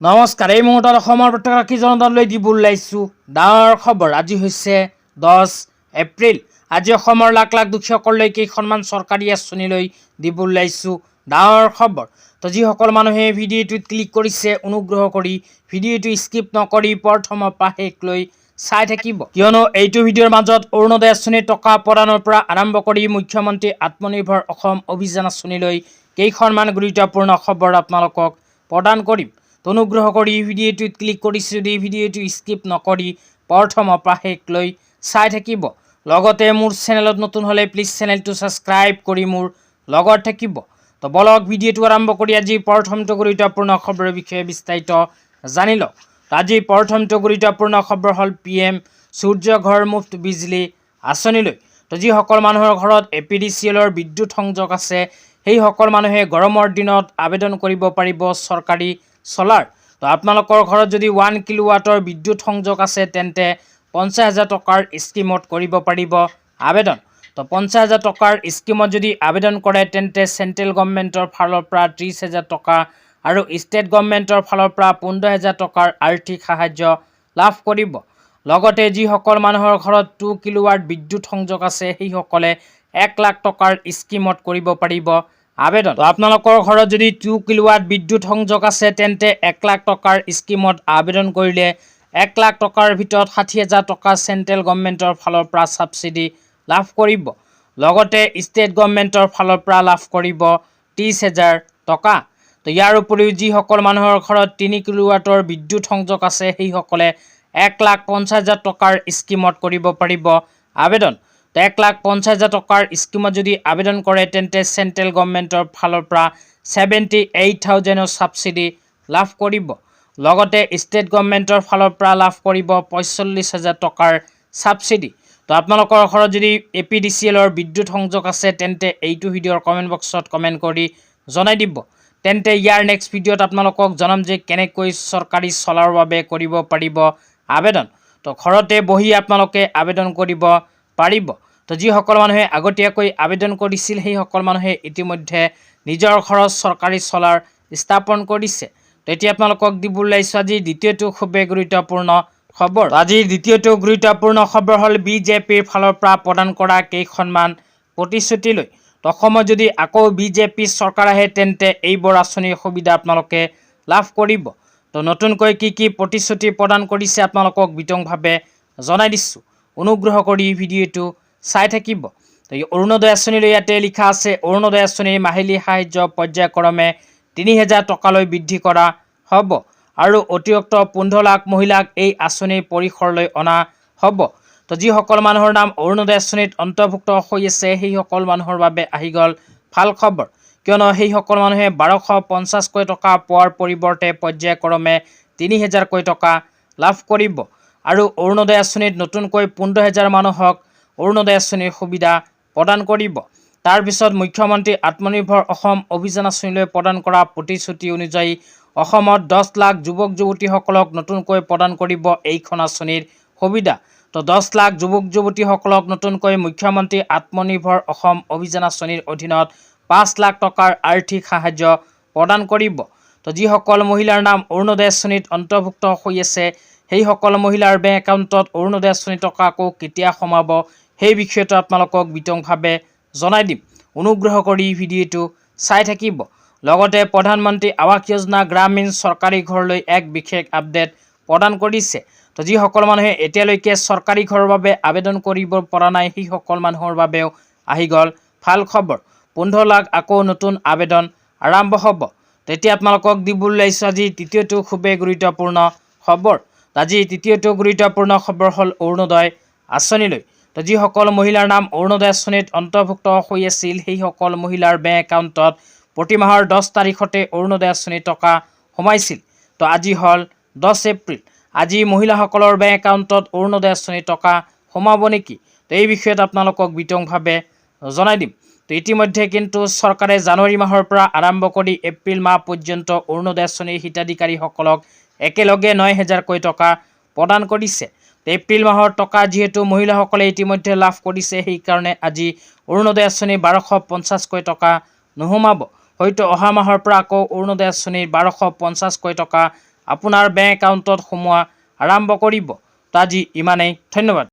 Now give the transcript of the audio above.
নমস্কাৰ। এই মুহূৰ্তত অসমৰ প্ৰত্যেকগৰাকী জনতালৈ দিব ওলাইছোঁ ডাঙৰ খবৰ। আজি হৈছে 10 এপ্ৰিল। আজি অসমৰ লাখ লাখ দুখীয়াসকললৈ কেইখনমান চৰকাৰী আঁচনিলৈ দিব ওলাইছোঁ ডাঙৰ খবৰ। তো যিসকল মানুহে ভিডিঅ'টোত ক্লিক কৰিছে, অনুগ্ৰহ কৰি ভিডিঅ'টো স্কিপ নকৰি প্ৰথমৰ পৰা শেষলৈ চাই থাকিব, কিয়নো এইটো ভিডিঅ'ৰ মাজত অৰুণোদয় আঁচনিৰ টকা প্ৰদানৰ পৰা আৰম্ভ কৰি মুখ্যমন্ত্ৰী আত্মনিৰ্ভৰ অসম অভিযান আঁচনিলৈ কেইখনমান গুৰুত্বপূৰ্ণ খবৰ আপোনালোকক প্ৰদান কৰিম। অনুগ্ৰহ কৰি ভিডিঅ'টোত ক্লিক কৰিছে যদি ভিডিঅ'টো স্কিপ নকৰি প্ৰথমৰ পৰা শেষলৈ চাই থাকিব। লগতে মোৰ চেনেলত নতুন হ'লে প্লিজ চেনেলটো ছাবস্ক্ৰাইব কৰি মোৰ লগত থাকিব। তো বলক ভিডিঅ'টো আৰম্ভ কৰি আজি প্ৰথমটো গুৰুত্বপূৰ্ণ খবৰৰ বিষয়ে বিস্তাৰিত জানি লওক। আজি প্ৰথমটো গুৰুত্বপূৰ্ণ খবৰ হ'ল PM সূৰ্য ঘৰ মুফ্ত বিজলী আঁচনিলৈ। তো যিসকল মানুহৰ ঘৰত APDCLৰ বিদ্যুৎ সংযোগ আছে, সেইসকল মানুহে গৰমৰ দিনত আবেদন কৰিব পাৰিব চৰকাৰী চলাৰ। তো আপোনালোকৰ ঘৰত যদি 1 কিলোৱাটৰ বিদ্যুৎ সংযোগ আছে, তেন্তে 50,000 টকাৰ স্কিমত কৰিব পাৰিব আবেদন। তো 50,000 টকাৰ স্কিমত যদি আবেদন কৰে, তেন্তে চেণ্ট্ৰেল গভৰ্ণমেণ্টৰ ফালৰ পৰা 30,000 টকা আৰু ষ্টেট গভৰ্ণমেণ্টৰ ফালৰ পৰা 15,000 টকাৰ আৰ্থিক সাহায্য লাভ কৰিব। লগতে যিসকল মানুহৰ ঘৰত 2 কিলোৱাট বিদ্যুৎ সংযোগ আছে, সেইসকলে 1 লাখ টকাৰ স্কিমত কৰিব পাৰিব আবেদন। তো আপোনালোকৰ ঘৰত যদি 2 কিলোৱাট বিদ্যুৎ সংযোগ আছে, তেন্তে 1 লাখ টকাৰ স্কিমত আবেদন কৰিলে 1 লাখ টকাৰ ভিতৰত 60,000 টকা চেণ্ট্ৰেল গভৰ্ণমেণ্টৰ ফালৰ পৰা ছাবচিডি লাভ কৰিব। লগতে ষ্টেট গভৰ্ণমেণ্টৰ ফালৰ পৰা লাভ কৰিব 30,000 টকা। তো ইয়াৰ উপৰিও যিসকল মানুহৰ ঘৰত 3 কিলোৱাটৰ বিদ্যুৎ সংযোগ আছে, সেইসকলে 1,50,000 টকাৰ স্কিমত কৰিব পাৰিব আবেদন। তো 1,50,000 টকাৰ স্কিমত যদি আবেদন কৰে, তেন্তে চেণ্ট্ৰেল গভৰ্ণমেণ্টৰ ফালৰ পৰা 78,000 ছাবচিডি লাভ কৰিব। লগতে ষ্টেট গভৰ্ণমেণ্টৰ ফালৰ পৰা লাভ কৰিব 45,000 টকাৰ ছাবচিডি। তো আপোনালোকৰ ঘৰত যদি APDCLৰ বিদ্যুৎ সংযোগ আছে, তেন্তে এইটো ভিডিঅ'ৰ কমেণ্ট বক্সত কমেণ্ট কৰি জনাই দিব। তেন্তে ইয়াৰ নেক্সট ভিডিঅ'ত আপোনালোকক জনাম যে কেনেকৈ চৰকাৰী চলাৰৰ বাবে কৰিব পাৰিব আবেদন। তো ঘৰতে বহি আপোনালোকে আবেদন কৰিব পাৰিব। তো যিসকল মানুহে আগতীয়াকৈ আবেদন কৰিছিল, সেইসকল মানুহে ইতিমধ্যে নিজৰ ঘৰত চৰকাৰী চলাৰ স্থাপন কৰিছে। তো এতিয়া আপোনালোকক দিব ওলাইছোঁ আজিৰ দ্বিতীয়টো খুবেই গুৰুত্বপূৰ্ণ খবৰ। আজিৰ দ্বিতীয়টো গুৰুত্বপূৰ্ণ খবৰ হ'ল BJPৰ ফালৰ পৰা প্ৰদান কৰা কেইখনমান প্ৰতিশ্ৰুতিলৈ। তো অসমত যদি আকৌ BJP চৰকাৰ আহে, তেন্তে এইবোৰ আঁচনিৰ সুবিধা আপোনালোকে লাভ কৰিব। তো নতুনকৈ কি প্ৰতিশ্ৰুতি প্ৰদান কৰিছে আপোনালোকক বিতংভাৱে জনাই দিছোঁ। অনুগ্ৰহ কৰি ভিডিঅ'টো চাই থাকিব। তো অৰুণোদয় আঁচনিলৈ ইয়াতে লিখা আছে, অৰুণোদয় আঁচনিৰ মাহিলী সাহায্য পৰ্যায়ক্ৰমে 3,000 টকালৈ বৃদ্ধি কৰা হ'ব আৰু অতিৰিক্ত 15 লাখ মহিলাক এই আঁচনিৰ পৰিসৰলৈ অনা হ'ব। তো যিসকল মানুহৰ নাম অৰুণোদয় আঁচনিত অন্তৰ্ভুক্ত হৈ আছে, সেইসকল মানুহৰ বাবে আহি গ'ল ভাল খবৰ, কিয়নো সেইসকল মানুহে 1,250কৈ টকা পোৱাৰ পৰিৱৰ্তে পৰ্যায়ক্ৰমে 3,000কৈ টকা লাভ কৰিব। আৰু অৰুণোদয় আঁচনিত নতুনকৈ 15,000 মানুহক অৰুণোদয় আঁচনিৰ সুবিধা প্ৰদান কৰিব। তাৰপিছত মুখ্যমন্ত্ৰী আত্মনিৰ্ভৰ অসম অভিযান আঁচনিলৈ প্ৰদান কৰা প্ৰতিশ্ৰুতি অনুযায়ী অসমত 10 লাখ যুৱক যুৱতীসকলক নতুনকৈ প্ৰদান কৰিব এইখন আঁচনিৰ সুবিধা। তো 10 লাখ যুৱক যুৱতীসকলক নতুনকৈ মুখ্যমন্ত্ৰী আত্মনিৰ্ভৰ অসম অভিযান আঁচনিৰ অধীনত 5 লাখ টকাৰ আৰ্থিক সাহায্য প্ৰদান কৰিব। তো যিসকল মহিলাৰ নাম অৰুণোদয় আঁচনিত অন্তৰ্ভুক্ত হৈ আছে, সেইসকল মহিলাৰ বেংক একাউণ্টত অৰুণোদয় আঁচনিৰ টকা আকৌ কেতিয়া সোমাব, সেই বিষয়টো আপোনালোকক বিতংভাৱে জনাই দিম। অনুগ্ৰহ কৰি ভিডিঅ'টো চাই থাকিব। লগতে প্ৰধানমন্ত্ৰী আৱাস যোজনা গ্ৰামীণ চৰকাৰী ঘৰলৈ এক বিশেষ আপডেট প্ৰদান কৰিছে। তো যিসকল মানুহে এতিয়ালৈকে চৰকাৰী ঘৰৰ বাবে আবেদন কৰিব পৰা নাই, সেইসকল মানুহৰ বাবেও আহি গ'ল ভাল খবৰ। 15 লাখ আকৌ নতুন আবেদন আৰম্ভ হ'ব। তেতিয়া আপোনালোকক দিব ওলাইছোঁ আজি তৃতীয়টো খুবেই গুৰুত্বপূৰ্ণ খবৰ। আজি তৃতীয়টো গুৰুত্বপূৰ্ণ খবৰ হ'ল অৰুণোদয় আঁচনিলৈ। তো যিসকল মহিলাৰ নাম অৰুণোদয় আঁচনিত অন্তৰ্ভুক্ত হৈ আছিল, সেইসকল মহিলাৰ বেংক একাউণ্টত প্ৰতি মাহৰ 10 তাৰিখতে অৰুণোদয় আঁচনিৰ টকা সোমাইছিল। তো আজি হ'ল 10 এপ্ৰিল। আজি মহিলাসকলৰ বেংক একাউণ্টত অৰুণোদয় আঁচনিৰ টকা সোমাব নেকি? তো এই বিষয়ত আপোনালোকক বিতংভাৱে জনাই দিম। তো ইতিমধ্যে কিন্তু চৰকাৰে জানুৱাৰী মাহৰ পৰা আৰম্ভ কৰি এপ্ৰিল মাহ পৰ্যন্ত অৰুণোদয় আঁচনিৰ হিতাধিকাৰীসকলক একেলগে 9,000কৈ টকা প্ৰদান কৰিছে। এপ্ৰিল মাহৰ টকা যিহেতু মহিলাসকলে ইতিমধ্যে লাভ কৰিছে, সেইকাৰণে আজি অৰুণোদয় আঁচনিৰ 1,250কৈ টকা নোসোমাব। হয়তো অহা মাহৰ পৰা আকৌ অৰুণোদয় আঁচনিৰ 1,250কৈ টকা আপোনাৰ বেংক একাউণ্টত সোমোৱা আৰম্ভ কৰিব। তো আজি ইমানেই, ধন্যবাদ।